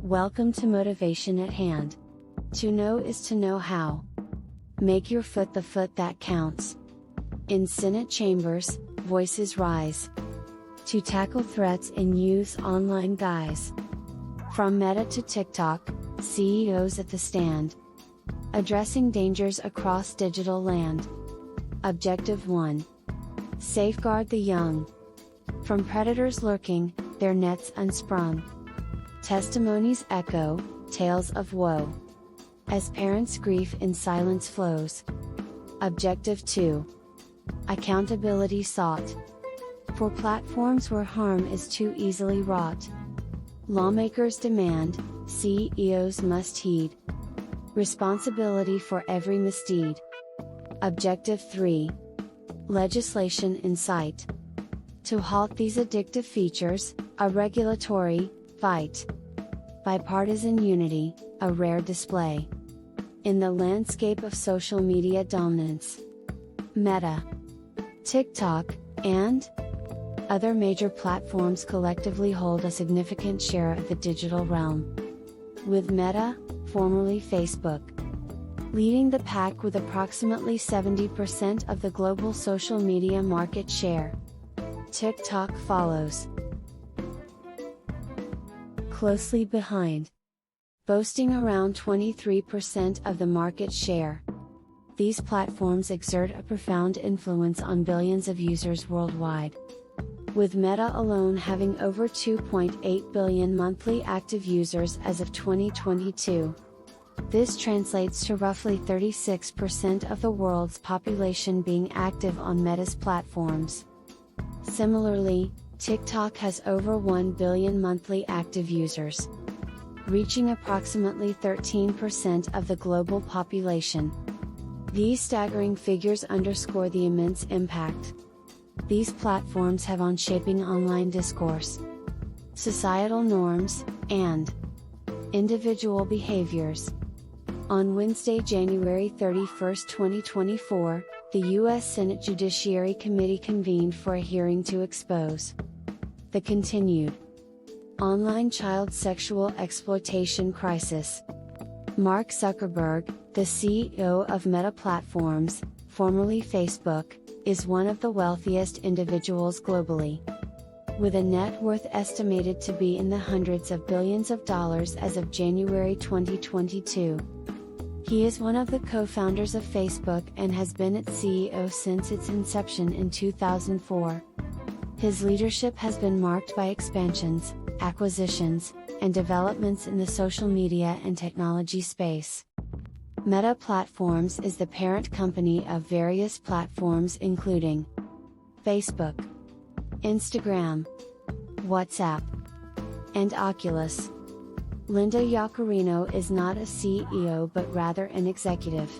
Welcome to Motivation at Hand. To know is to know how. Make your foot the foot that counts. In Senate chambers, voices rise to tackle threats in youth's online guise. From Meta to TikTok, CEOs at the stand, addressing dangers across digital land. Objective 1. Safeguard the young from predators lurking, their nets unsprung. Testimonies echo tales of woe as parents' grief in silence flows. Objective 2. Accountability sought for platforms where harm is too easily wrought. Lawmakers demand, CEOs must heed responsibility for every misdeed. Objective 3. Legislation in sight to halt these addictive features, a regulatory fight. Bipartisan unity, a rare display in the landscape of social media dominance. Meta, TikTok, and other major platforms collectively hold a significant share of the digital realm, with Meta, formerly Facebook, leading the pack with approximately 70% of the global social media market share. TikTok follows closely behind, boasting around 23% of the market share. These platforms exert a profound influence on billions of users worldwide, with Meta alone having over 2.8 billion monthly active users as of 2022. This translates to roughly 36% of the world's population being active on Meta's platforms. Similarly, TikTok has over 1 billion monthly active users, reaching approximately 13% of the global population. These staggering figures underscore the immense impact these platforms have on shaping online discourse, societal norms, and individual behaviors. On Wednesday, January 31, 2024, the U.S. Senate Judiciary Committee convened for a hearing to expose the continued online child sexual exploitation crisis. Mark Zuckerberg, the CEO of Meta Platforms, formerly Facebook, is one of the wealthiest individuals globally, with a net worth estimated to be in the hundreds of billions of dollars as of January 2022. He is one of the co-founders of Facebook and has been its CEO since its inception in 2004. His leadership has been marked by expansions, acquisitions, and developments in the social media and technology space. Meta Platforms is the parent company of various platforms including Facebook, Instagram, WhatsApp, and Oculus. Linda Yaccarino is not a CEO but rather an executive.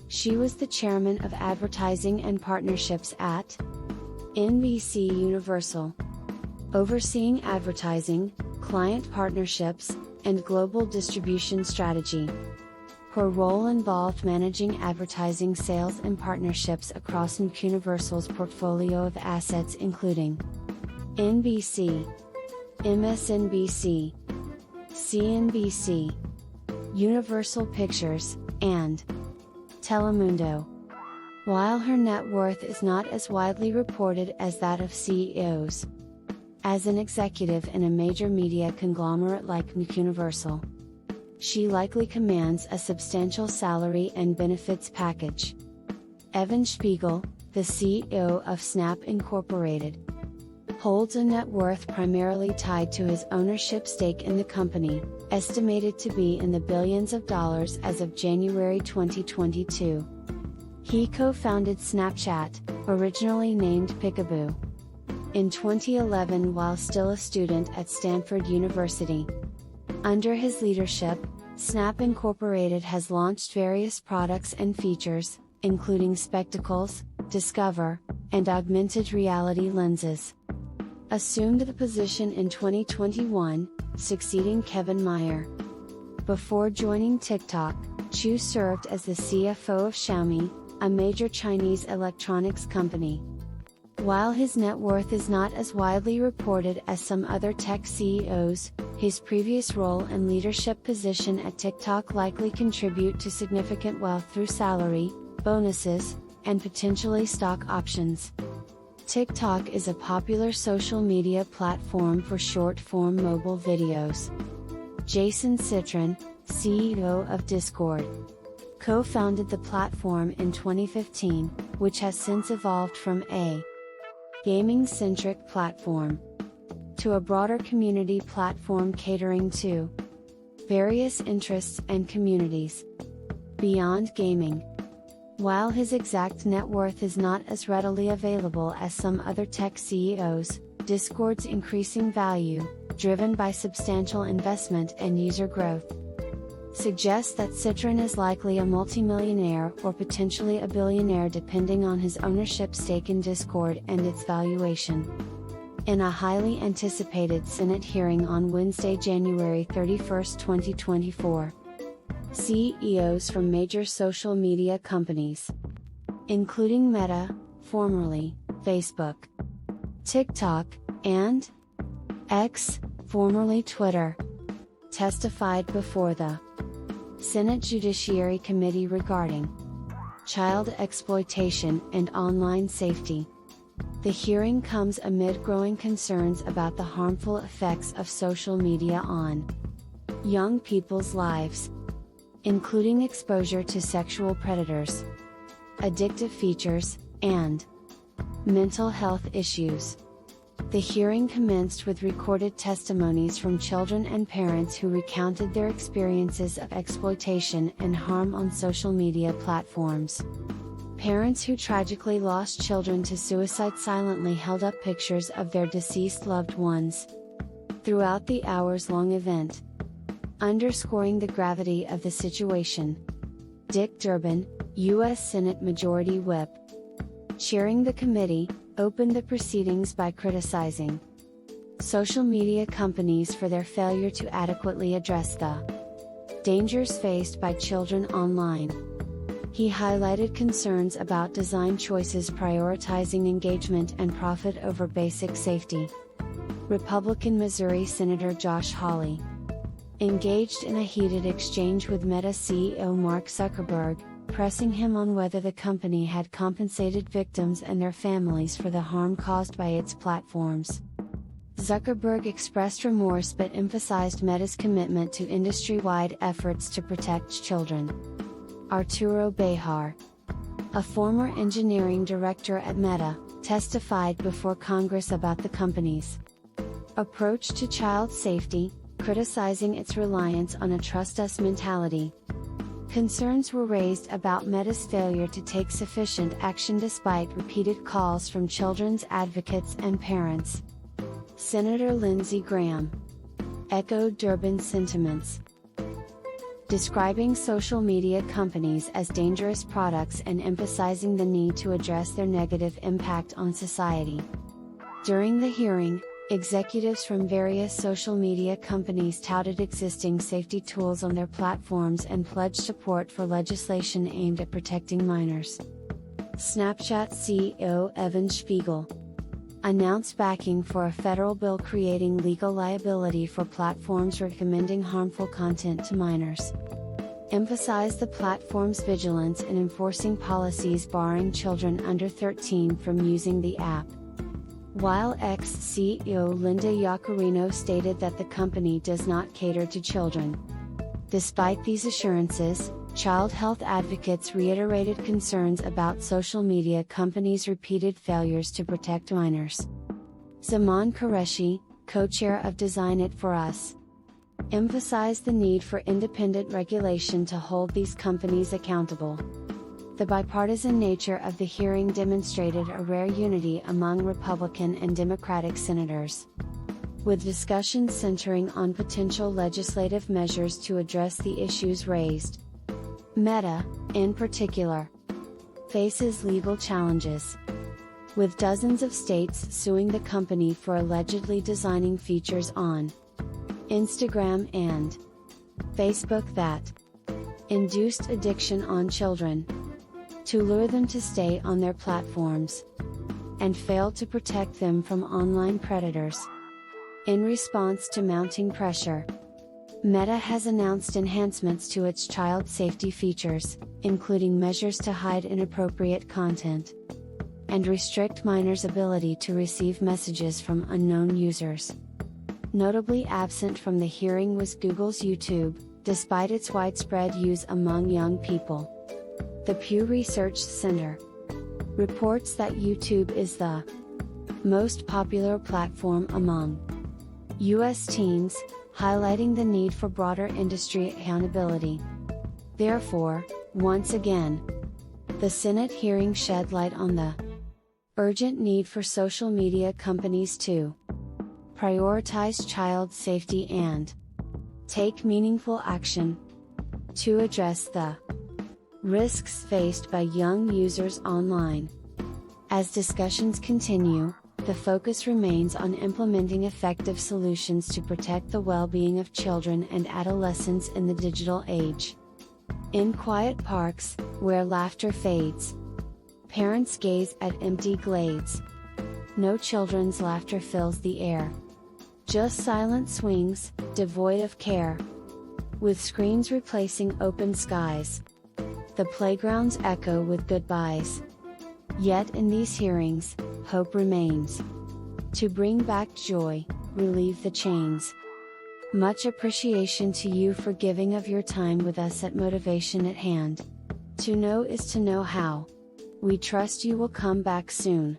She was the chairman of advertising and partnerships at NBC Universal, overseeing advertising, client partnerships, and global distribution strategy. Her role involved managing advertising sales and partnerships across Universal's portfolio of assets including NBC, MSNBC, CNBC, Universal Pictures, and Telemundo. While her net worth is not as widely reported as that of CEOs, as an executive in a major media conglomerate like Universal, she likely commands a substantial salary and benefits package. Evan Spiegel, the CEO of Snap Incorporated, holds a net worth primarily tied to his ownership stake in the company, estimated to be in the billions of dollars as of January 2022. He co-founded Snapchat, originally named Peekaboo, in 2011 while still a student at Stanford University. Under his leadership, Snap Incorporated has launched various products and features, including spectacles, Discover, and augmented reality lenses. Assumed the position in 2021, succeeding Kevin Mayer. Before joining TikTok, Chu served as the CFO of Xiaomi, a major Chinese electronics company. While his net worth is not as widely reported as some other tech CEOs, His previous role and leadership position at TikTok likely contribute to significant wealth through salary, bonuses, and potentially stock options. TikTok is a popular social media platform for short-form mobile videos. Jason Citron, CEO of Discord, co-founded the platform in 2015, which has since evolved from a gaming-centric platform to a broader community platform catering to various interests and communities beyond gaming. While his exact net worth is not as readily available as some other tech CEOs, Discord's increasing value, driven by substantial investment and user growth, suggests that Citron is likely a multimillionaire or potentially a billionaire depending on his ownership stake in Discord and its valuation. In a highly anticipated Senate hearing on Wednesday, January 31, 2024, CEOs from major social media companies, including Meta, formerly Facebook, TikTok, and X, formerly Twitter, testified before the Senate Judiciary Committee regarding child exploitation and online safety. The hearing comes amid growing concerns about the harmful effects of social media on young people's lives, including exposure to sexual predators, addictive features, and mental health issues. The hearing commenced with recorded testimonies from children and parents who recounted their experiences of exploitation and harm on social media platforms. Parents who tragically lost children to suicide silently held up pictures of their deceased loved ones throughout the hours-long event, underscoring the gravity of the situation. Dick Durbin, U.S. Senate Majority Whip, chairing the committee, opened the proceedings by criticizing social media companies for their failure to adequately address the dangers faced by children online. He highlighted concerns about design choices prioritizing engagement and profit over basic safety. Republican Missouri Senator Josh Hawley engaged in a heated exchange with Meta CEO Mark Zuckerberg, pressing him on whether the company had compensated victims and their families for the harm caused by its platforms. Zuckerberg expressed remorse but emphasized Meta's commitment to industry-wide efforts to protect children. Arturo Bejar, a former engineering director at Meta, testified before Congress about the company's approach to child safety, criticizing its reliance on a trust us mentality. Concerns were raised about Meta's failure to take sufficient action despite repeated calls from children's advocates and parents. Senator Lindsey Graham echoed Durbin's sentiments, describing social media companies as dangerous products and emphasizing the need to address their negative impact on society. During the hearing, executives from various social media companies touted existing safety tools on their platforms and pledged support for legislation aimed at protecting minors. Snapchat CEO Evan Spiegel announced backing for a federal bill creating legal liability for platforms recommending harmful content to minors, emphasized the platform's vigilance in enforcing policies barring children under 13 from using the app. While ex-CEO Linda Yaccarino stated that the company does not cater to children. Despite these assurances, child health advocates reiterated concerns about social media companies' repeated failures to protect minors. Zaman Qureshi, co-chair of Design It For Us, emphasized the need for independent regulation to hold these companies accountable. The bipartisan nature of the hearing demonstrated a rare unity among Republican and Democratic senators, with discussions centering on potential legislative measures to address the issues raised. Meta, in particular, faces legal challenges, with dozens of states suing the company for allegedly designing features on Instagram and Facebook that induced addiction on children, to lure them to stay on their platforms, and failed to protect them from online predators. In response to mounting pressure, Meta has announced enhancements to its child safety features, including measures to hide inappropriate content and restrict minors' ability to receive messages from unknown users. Notably absent from the hearing was Google's YouTube, despite its widespread use among young people. The Pew Research Center reports that YouTube is the most popular platform among U.S. teens, highlighting the need for broader industry accountability. Therefore, once again, the Senate hearing shed light on the urgent need for social media companies to prioritize child safety and take meaningful action to address the risks faced by young users online. As discussions continue, the focus remains on implementing effective solutions to protect the well-being of children and adolescents in the digital age. In quiet parks, where laughter fades, parents gaze at empty glades. No children's laughter fills the air. Just silent swings, devoid of care. With screens replacing open skies. The playgrounds echo with goodbyes. Yet in these hearings, hope remains. To bring back joy, relieve the chains. Much appreciation to you for giving of your time with us at Motivation at Hand. To know is to know how. We trust you will come back soon.